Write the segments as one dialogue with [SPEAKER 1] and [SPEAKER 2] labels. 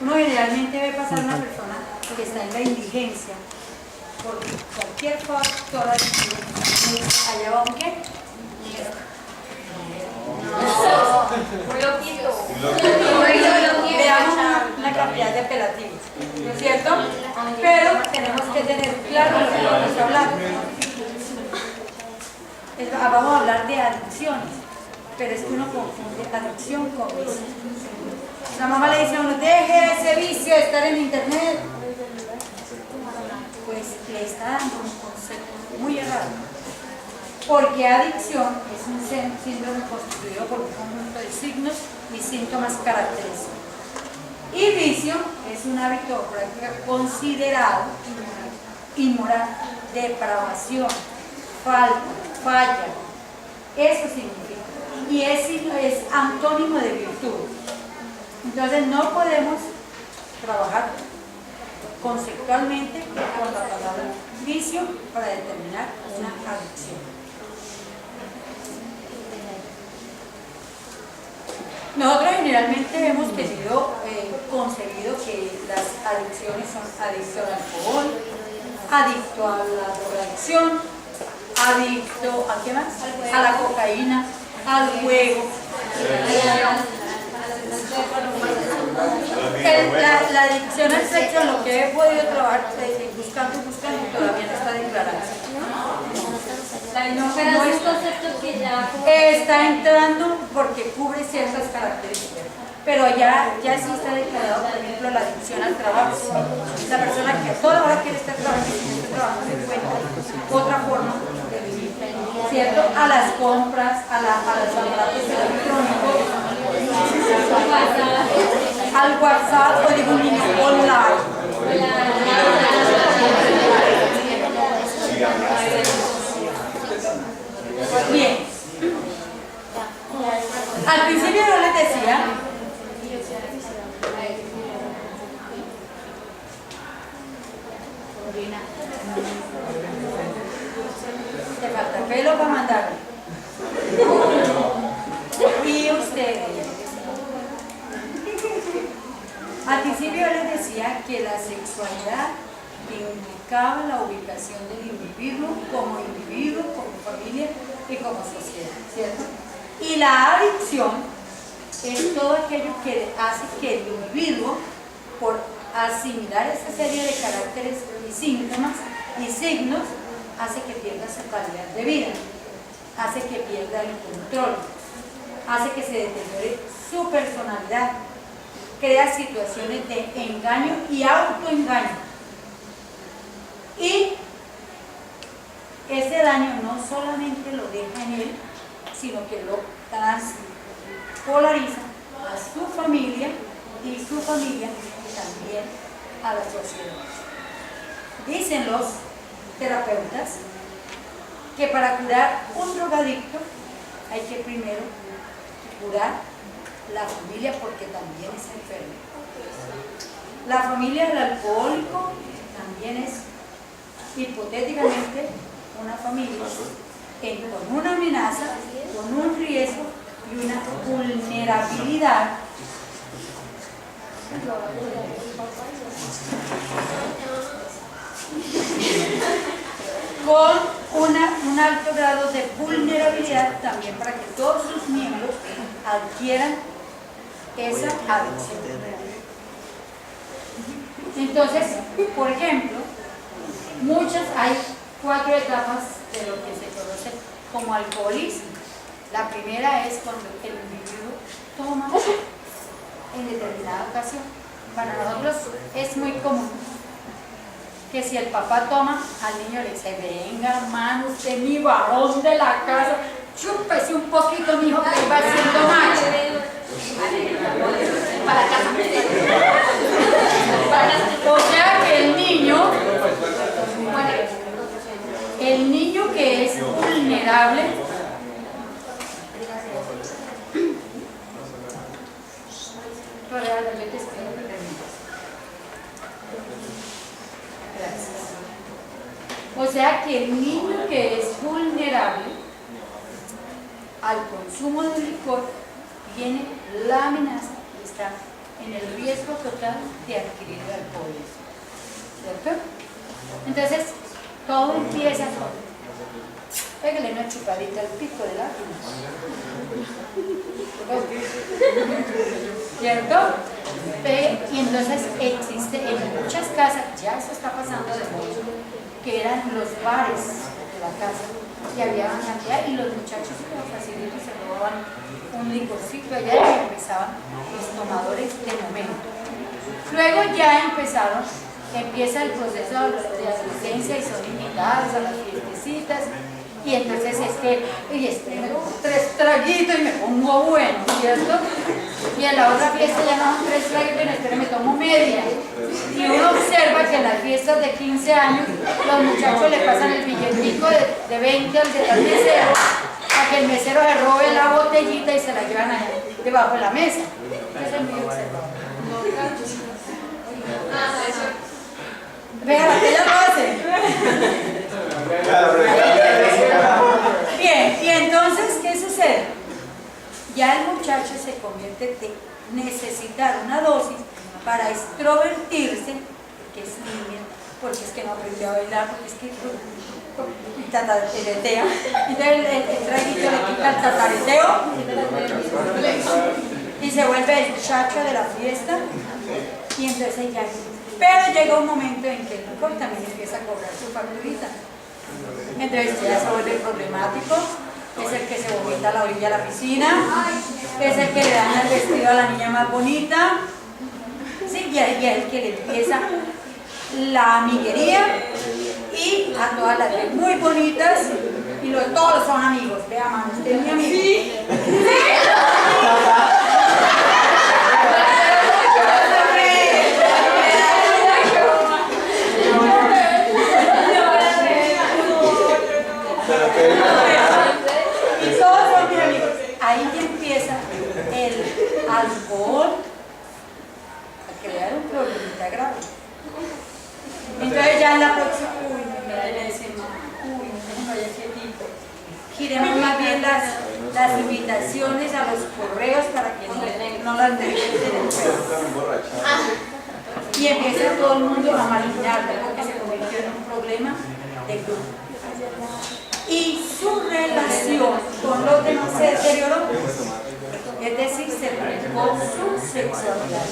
[SPEAKER 1] Uno generalmente ve pasar a una persona que está en la indigencia por cualquier factor adictivo. ¿Allá va un qué?
[SPEAKER 2] Un loquito.
[SPEAKER 1] Veamos una cantidad de apelativos, ¿no es cierto? Pero tenemos que tener claro lo que vamos a hablar. Vamos a hablar de adicciones, pero es que uno confunde adicción con vicio. La mamá le dice a uno, deje ese vicio de estar en internet. Pues le está dando un concepto muy errado. Porque adicción es un síndrome constituido por un conjunto de signos y síntomas característicos. Y vicio es un hábito o práctica considerado inmoral, depravación, falla. Eso significa. Y es antónimo de virtud. Entonces no podemos trabajar conceptualmente con la palabra vicio para determinar una adicción. Nosotros generalmente hemos concebido que las adicciones son adicto al alcohol, adicto a la drogadicción, adicto ¿a qué más? A la cocaína, al juego. La adicción al sexo, lo que he podido trabajar buscando, todavía no está declarada.
[SPEAKER 2] No es concepto que ya
[SPEAKER 1] está entrando porque cubre ciertas características, pero ya sí está declarado, por ejemplo, la adicción al trabajo. La persona que a toda hora quiere estar trabajando, se encuentra otra forma de vivir, ¿cierto? A las compras, a los aparatos electrónicos, al WhatsApp, o digo online. Bien, al principio yo les decía te falta pelo para mandarme. Y ustedes, al principio yo les decía que la sexualidad indicaba la ubicación del individuo, como familia y como sociedad, ¿cierto? Y la adicción es todo aquello que hace que el individuo, por asimilar esa serie de caracteres y síntomas y signos, hace que pierda su calidad de vida, hace que pierda el control, hace que se deteriore su personalidad, crea situaciones de engaño y autoengaño. Y ese daño no solamente lo deja en él, sino que lo transpolariza a su familia y su familia también a la sociedad. Dicen los terapeutas que para curar un drogadicto hay que primero curar la familia, porque también es enferma. La familia del alcohólico también es hipotéticamente una familia con una amenaza, con un riesgo y una vulnerabilidad con un alto grado de vulnerabilidad también para que todos sus miembros adquieran esa adicción. Entonces, por ejemplo, hay 4 etapas de lo que se conoce como alcoholismo. La primera es cuando el individuo toma en determinada ocasión. Para nosotros es muy común que si el papá toma, al niño le dice, venga hermano, usted mi varón de la casa, chúpese un poquito, mi hijo, que va haciendo macho. Para casa. O sea que el niño que es vulnerable, o sea que el niño que es vulnerable al consumo de licor tiene la amenaza de estar en el riesgo total de adquirir el alcoholismo, ¿cierto? Entonces, todo empieza con, pégale una chupadita al pico del águila, ¿cierto? Y entonces existe en muchas casas, ya eso está pasando de moda, que eran los bares de la casa, que había cantidad y los muchachos como facilito se robaban un licorcito allá y empezaban los tomadores de momento. Luego ya empieza el proceso de adolescencia y son invitados a las fiestecitas y entonces es que, me tomo 3 traguitos y me pongo bueno, ¿cierto? Y en la otra fiesta ya no son 3 traguitos, me tomo media. Y uno observa que en las fiestas de 15 años los muchachos le pasan el billetico de 20 al de la mesera, a que el mesero se robe la botellita y se la llevan allá debajo de la mesa. Eso es muy observado. Vea, ella lo hace. Bien, y entonces, ¿qué sucede? Ya el muchacho se convierte de necesitar una dosis para extrovertirse, que es niña, porque es que no aprendió a bailar, porque es que tataretea, entonces el traguito le quita el tatareteo y se vuelve el chacho de la fiesta y entonces ya. Pero llega un momento en que el licor también empieza a cobrar su facturita, entonces ya se vuelve problemático. Es el que se vomita a la orilla de la piscina, es el que le daña el vestido a la niña más bonita, ¿sí? Y es el que le empieza la amiguería y a todas las de muy bonitas y todos son amigos. Vea, mano, usted es mi amigo. ¿Sí? Y todos son mis amigos. Ahí ya empieza el alcohol a crear un problemita grave. Entonces ya en la próxima, le decimos, no vaya quietito. Giremos más bien las invitaciones a los correos para que no las dejen en el juego. Y empieza todo el mundo a malignar, porque se convirtió en un problema de grupo. Y su relación con los demás se deterioró, es decir, se privó su sexualidad.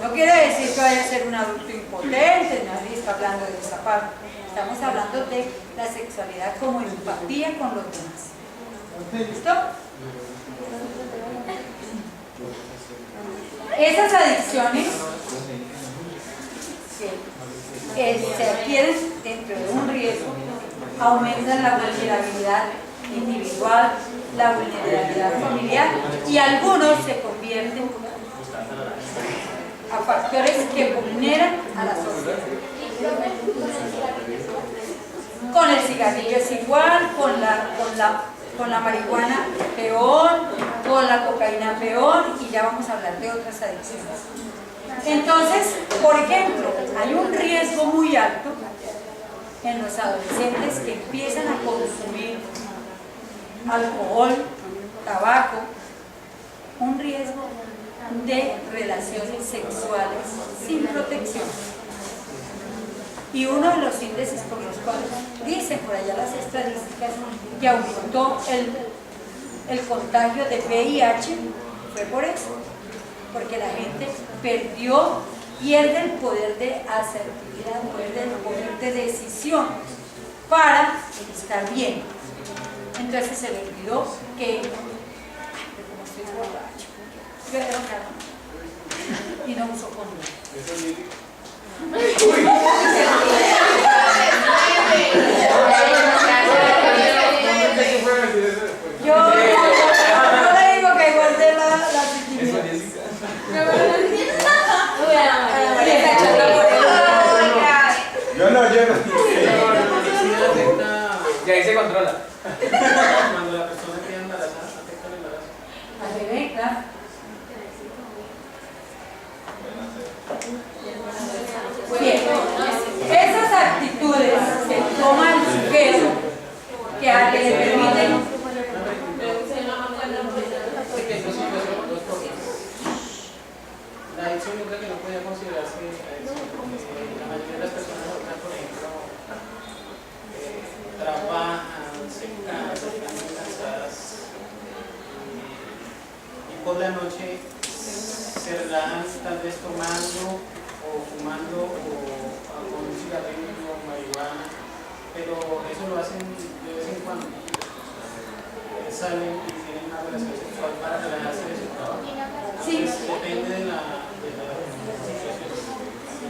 [SPEAKER 1] No quiere decir que vaya a ser un adulto impotente, nadie está hablando de esa parte. Estamos hablando de la sexualidad como empatía con los demás. ¿Listo? Esas adicciones que se adquieren dentro de un riesgo aumentan la vulnerabilidad individual, la vulnerabilidad familiar y algunos se convierten a factores que vulneran a la sociedad. Con el cigarrillo es igual, con la marihuana peor, con la cocaína peor y ya vamos a hablar de otras adicciones. Entonces, por ejemplo, hay un riesgo muy alto en los adolescentes que empiezan a consumir alcohol, tabaco, un riesgo de relaciones sexuales sin protección. Y uno de los índices por los cuales dicen por allá las estadísticas que aumentó el contagio de VIH fue por eso, porque la gente pierde el poder de asertividad, el poder de decisión para estar bien. Entonces se le olvidó que, como estoy borracho, yo era un y no uso condón. Yo no le digo que guardé la intimidad.
[SPEAKER 3] Yo no.
[SPEAKER 4] Y ahí se controla. Cuando la persona queda embarazada, afecta el embarazo.
[SPEAKER 1] Claro. Bien, esas actitudes que toma el sujeto que a que le permiten
[SPEAKER 4] La adicción yo creo que no podía considerarse adicción, porque la mayoría de las personas ahorita, por ejemplo, trabajan, se cansan, están muy cansadas y por la noche se relajan tal vez tomando o fumando o con un cigarrillo o marihuana, pero eso lo hacen de vez en cuando. Salen y tienen una relación sexual para relajarse de su trabajo.
[SPEAKER 1] Sí.
[SPEAKER 4] Depende de la situación.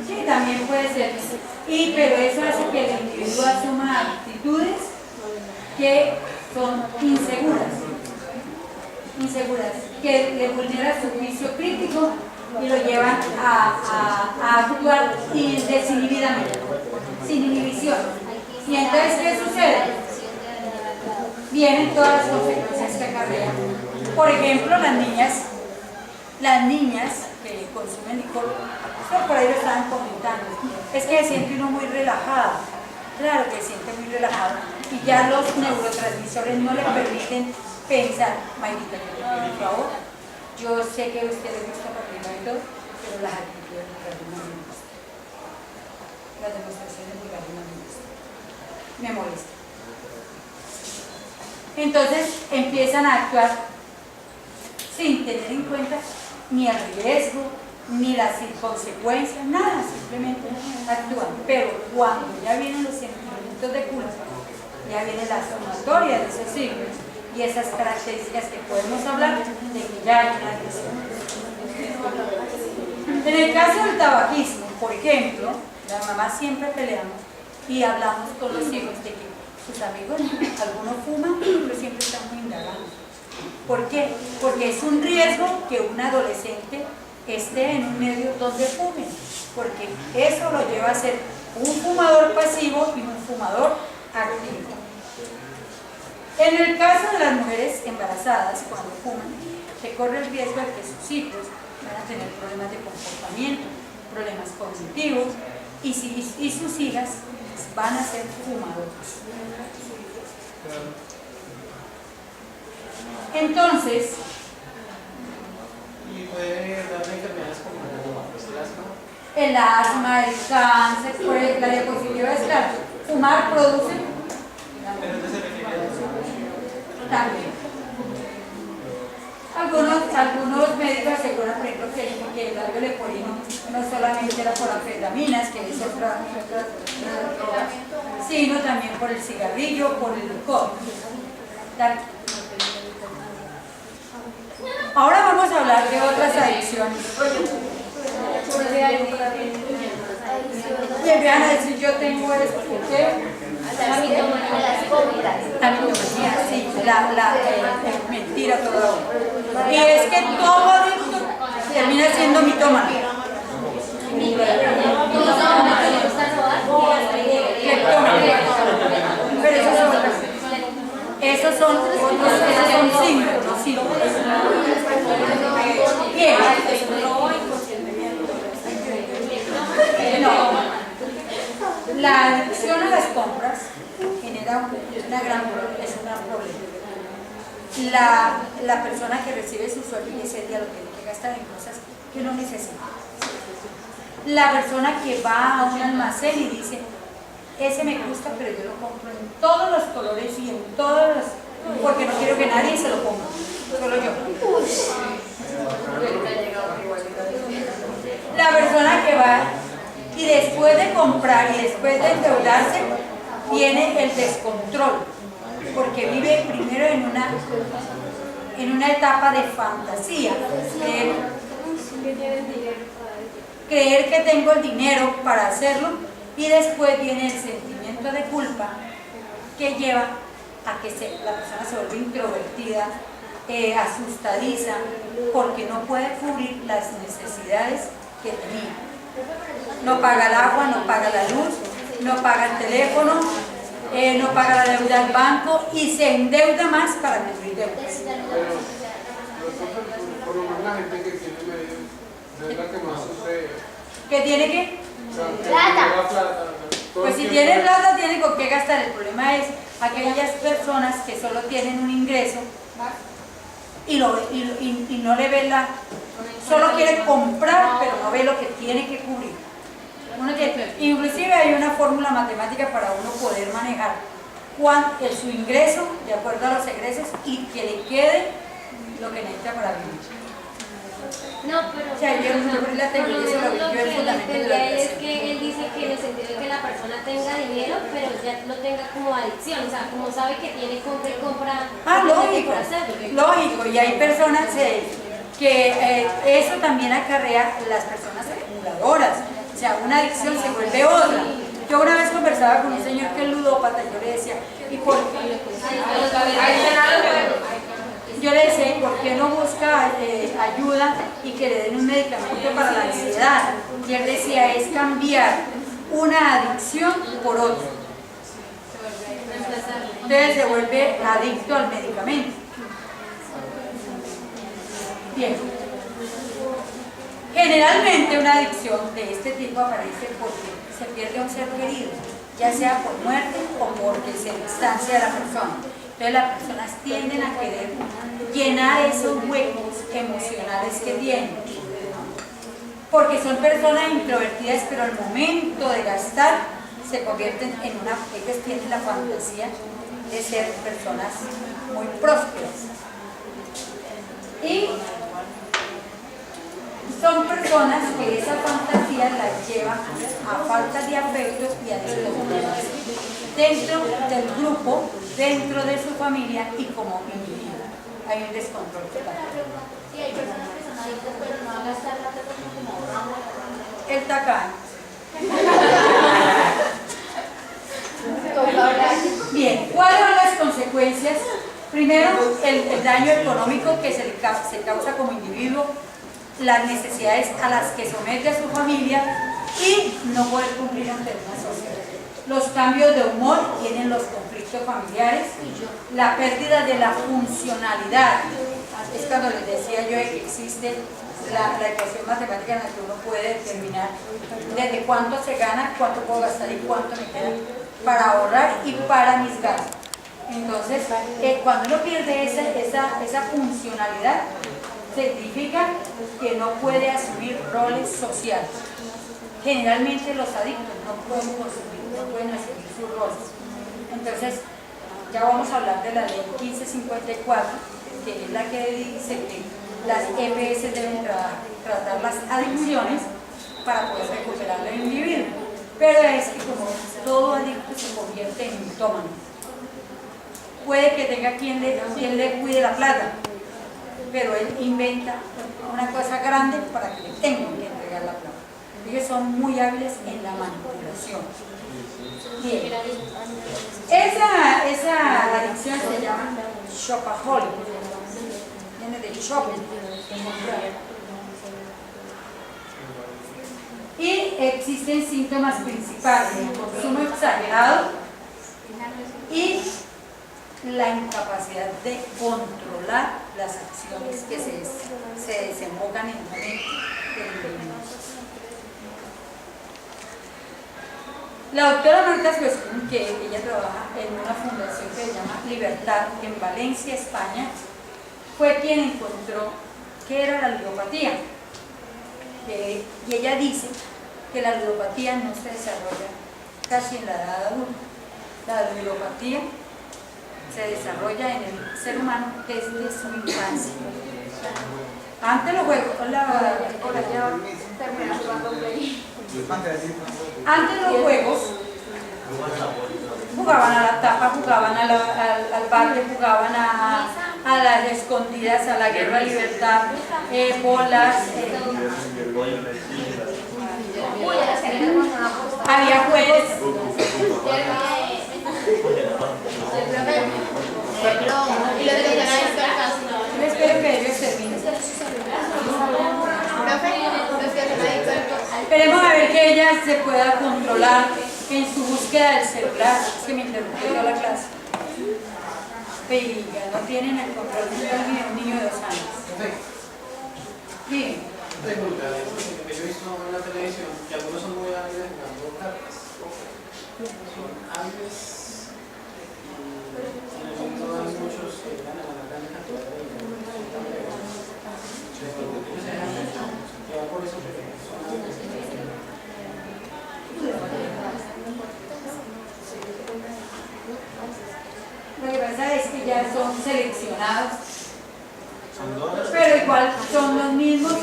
[SPEAKER 1] Sí, también puede ser. Pero eso hace que el individuo asuma actitudes que son inseguras, que le vulneran su juicio crítico y lo llevan a actuar desinhibidamente, sin inhibición. Y entonces, ¿qué sucede? Vienen todas las consecuencias que acarrean. Por ejemplo, las niñas que consumen licor, esto por ahí lo estaban comentando, es que se siente uno muy relajado, claro que se siente muy relajado, y ya los neurotransmisores no le permiten pensar. Mayrita, por favor, yo sé que a usted le gusta Patrimonio y todo, pero las actitudes de Ricardo no me gustan, las demostraciones de Ricardo no me gustan, me molestan. Entonces empiezan a actuar sin tener en cuenta ni el riesgo, ni las consecuencias, nada, simplemente actúan. Pero cuando ya vienen los sentimientos de culpa, ya viene la sumatoria de esos signos y esas características que podemos hablar de que ya hay una agresión. En el caso del tabaquismo, por ejemplo, la mamá siempre peleamos y hablamos con los hijos de que sus amigos, algunos fuman, pero siempre estamos indagando. ¿Por qué? Porque es un riesgo que un adolescente esté en un medio donde fume, porque eso lo lleva a ser un fumador pasivo y un fumador activo. En el caso de las mujeres embarazadas, cuando fuman, se corre el riesgo de que sus hijos van a tener problemas de comportamiento, problemas cognitivos, y sus hijas van a ser fumadores. Entonces,
[SPEAKER 4] Y puede darle enfermedades como el asma.
[SPEAKER 1] el asma, el cáncer, por la diapositiva es claro. Fumar produce
[SPEAKER 4] Pero no se refiere a eso.
[SPEAKER 1] también. Algunos médicos aseguran, por ejemplo, que el labio leporino no solamente era por anfetaminas, que es otra droga, sino también por el cigarrillo, por el licor. Ahora vamos a hablar de otras adicciones. Me van a decir, yo tengo esto, ¿qué?
[SPEAKER 2] La
[SPEAKER 1] mitomania, sí, mentira todo. Y es que todo adicto termina siendo mitómano. Pero esos son signos, los signos. Bien. No. La adicción a las compras genera un gran problema. La persona que recibe su sueldo y ese día lo tiene que gastar en cosas que no necesita. La persona que va a un almacén y dice, ese me gusta, pero yo lo compro en todos los colores y en todos los, porque no quiero que nadie se lo ponga, solo yo. La persona que va y después de comprar y después de endeudarse, viene el descontrol, porque vive primero en una etapa de fantasía, creer que tengo el dinero para hacerlo, y después viene el sentimiento de culpa que lleva a que la persona se vuelve introvertida, asustadiza, porque no puede cubrir las necesidades que tenía. No paga el agua, no paga la luz, no paga el teléfono, no paga la deuda al banco y se endeuda más para cubrir deudas.
[SPEAKER 3] Por lo menos la gente que tiene medios es la que más sufre.
[SPEAKER 1] ¿Qué tiene que?
[SPEAKER 2] Plata.
[SPEAKER 1] Pues si tiene plata, tiene con qué gastar. El problema es aquellas personas que solo tienen un ingreso y no le ven solo quiere comprar, tiene que cubrir. Inclusive hay una fórmula matemática para uno poder manejar su ingreso de acuerdo a los egresos y que le quede lo que necesita para vivir.
[SPEAKER 2] No, pero
[SPEAKER 1] O sea, yo la tengo,
[SPEAKER 2] no,
[SPEAKER 1] yo se lo vi,
[SPEAKER 2] no,
[SPEAKER 1] yo el
[SPEAKER 2] que
[SPEAKER 1] fundamento de la
[SPEAKER 2] entendía es
[SPEAKER 1] educación.
[SPEAKER 2] que él dice que en el sentido de que la persona tenga dinero, pero ya no tenga como adicción, o sea, como sabe que tiene compra y compra.
[SPEAKER 1] Lógico,
[SPEAKER 2] por hacer.
[SPEAKER 1] lógico, y hay personas que eso también acarrea las personas acumuladoras, o sea, una adicción se vuelve otra. Yo una vez conversaba con un señor que es ludópata y yo le decía, ¿y por qué? Yo le decía, ¿por qué no busca ayuda y que le den un medicamento para la ansiedad? Y él decía, es cambiar una adicción por otra. Entonces se vuelve adicto al medicamento. Bien. Generalmente una adicción de este tipo aparece porque se pierde un ser querido, ya sea por muerte o porque se distancia de la persona. Entonces las personas tienden a querer llenar esos huecos emocionales que tienen. Porque son personas introvertidas, pero al momento de gastar se convierten en ellos tienen la fantasía de ser personas muy prósperas. Y son personas que esa fantasía la llevan a falta de afectos y a descontrol dentro del grupo, dentro de su familia y como individuo. Hay un descontrol total.
[SPEAKER 5] Sí, hay personas que son adictas, pero no a gastar la plata como ahorramos.
[SPEAKER 1] El tacaño. Bien, ¿cuáles son las consecuencias? Primero, el daño económico que se causa como individuo, las necesidades a las que somete a su familia y no poder cumplir ante una sociedad. Los cambios de humor tienen los conflictos familiares, la pérdida de la funcionalidad. Es cuando les decía yo que existe la ecuación matemática en la que uno puede determinar desde cuánto se gana, cuánto puedo gastar y cuánto me queda para ahorrar y para mis gastos. Entonces, cuando uno pierde esa funcionalidad, significa que no puede asumir roles sociales. Generalmente los adictos no pueden asumir sus roles. Entonces, ya vamos a hablar de la ley 1554, que es la que dice que las EPS deben tratar las adicciones para poder recuperar al individuo. Pero es que como todo adicto se convierte en mitómano, puede que tenga quien le cuide la plata, pero él inventa una cosa grande para que le tengan que entregar la plata. Ellos son muy hábiles en la manipulación. Bien. Esa adicción se llama shopaholic. Viene de shopping. Y existen síntomas principales: el consumo exagerado y la incapacidad de controlar las acciones que se desembocan en el momento del individuo. La doctora Marta Suescún, que ella trabaja en una fundación que se llama Libertad en Valencia, España, fue quien encontró qué era la ludopatía. Y ella dice que la ludopatía no se desarrolla casi en la edad adulta. La ludopatía se desarrolla en el ser humano desde su infancia. Antes los juegos, antes los juegos jugaban a la tapa, jugaban al bate, jugaban a las escondidas, a la guerra libertad, bolas, había juegos. Espero que ellos terminen. Esperemos a ver que ella se pueda controlar en su búsqueda del celular. Es que me interrumpió toda la clase. Oiga, no tienen el control de un niño de 2 años. Bien.
[SPEAKER 4] Yo he visto en la televisión que algunos son muy hábiles jugando cartas. Son hábiles. En el mundo hay muchos que ganan una gran cantidad de dinero. Por eso son hábiles.
[SPEAKER 1] ya son seleccionados, pero igual son los mismos,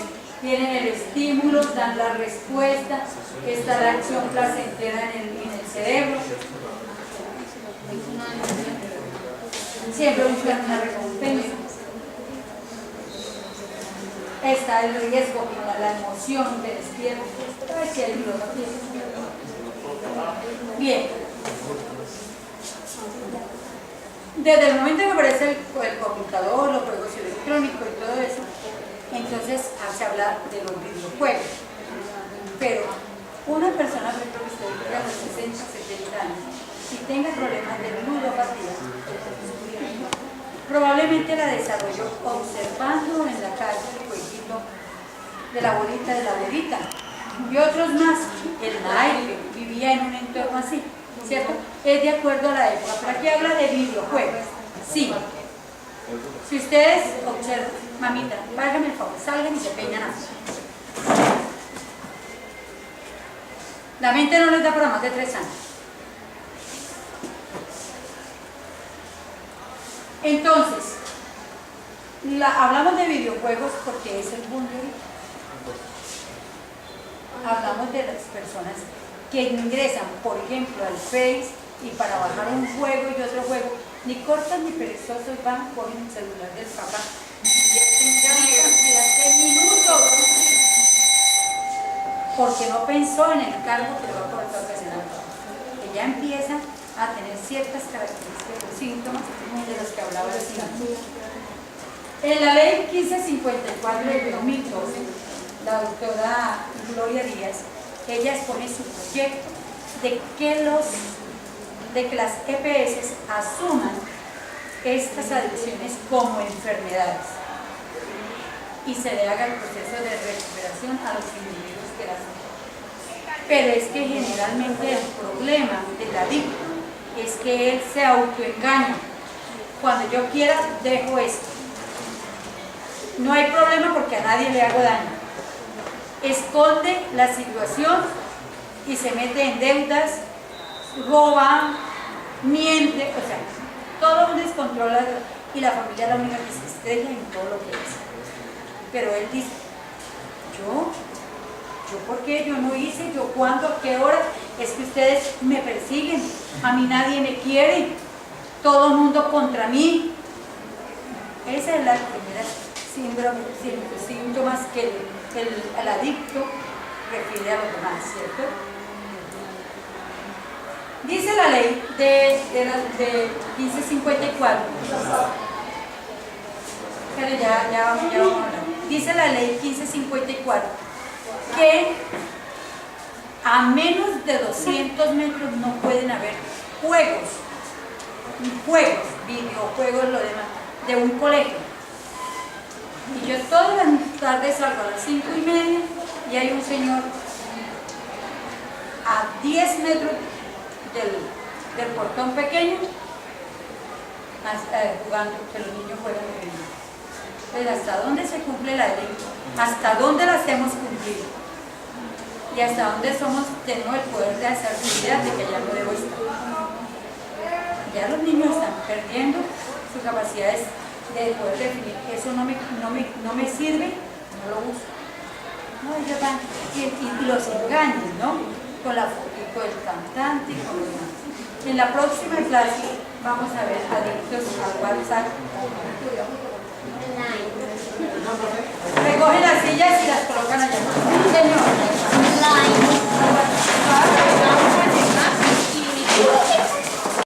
[SPEAKER 1] tienen el estímulo, dan la respuesta, está la acción placentera en el cerebro. Siempre buscan una recompensa. Está el riesgo, la emoción que despierta. A ver si hay biología. Bien. Desde el momento que aparece el computador, los juegos electrónicos y todo eso, entonces se habla de los videojuegos. Pero una persona, por ejemplo, que esté a los 60, 70 años y tenga problemas de ludopatía, probablemente la desarrolló observando en la calle el jueguito de la abuelita y otros más. El naipe vivía en un entorno así, ¿cierto? Es de acuerdo a la época, pero aquí habla de videojuegos. Sí. Si ustedes observan, mamita, háganme el favor, salgan y se peñan así. La mente no les da para más de 3 años. Entonces, hablamos de videojuegos porque es el boom de ahorita. Hablamos de las personas que ingresan, por ejemplo, al Face y para bajar un juego y otro juego, ni cortos ni perezosos van, cogen el celular del papá y ya tengan cantidad de minutos porque no pensó en el cargo que le va a colocar ocasionar, que ya empieza a tener ciertas características o síntomas de los que hablaba el señor. En la ley 1554 del 2012, la doctora Gloria Díaz, ella expone su proyecto de que las EPS asuman estas adicciones como enfermedades y se le haga el proceso de recuperación a los individuos que las sufren. Pero es que generalmente el problema del adicto es que él se autoengaña. Cuando yo quiera, dejo esto. No hay problema porque a nadie le hago daño. Esconde la situación y se mete en deudas, roba, miente, o sea, todo un descontrol y la familia es la única que se estrella en todo lo que es. Pero él dice, ¿yo por qué? Yo no hice, yo cuándo, a qué hora, es que ustedes me persiguen, a mí nadie me quiere, todo el mundo contra mí. Esa es la primera síntomas que el adicto refiere a los demás, ¿cierto? Dice la ley de 1554, pero ya vamos a hablar. Dice la ley 1554 que a menos de 200 metros no pueden haber juegos, videojuegos, lo demás, de un colegio. Y yo todas las tardes salgo a las 5:30 y hay un señor a 10 metros del portón pequeño jugando, que los niños juegan de niños. Entonces, ¿hasta dónde se cumple la ley? ¿Hasta dónde la hacemos cumplir? Y hasta dónde tenemos el poder de hacer idea de que ya no debo estar. Ya los niños están perdiendo sus capacidades de poder definir, eso no me sirve, no lo uso. No, ellos van y los engañan, ¿no? Con la foto del cantante y con lo demás. En la próxima clase vamos a ver adictos al WhatsApp. Recogen las sillas y las colocan allá. Señor.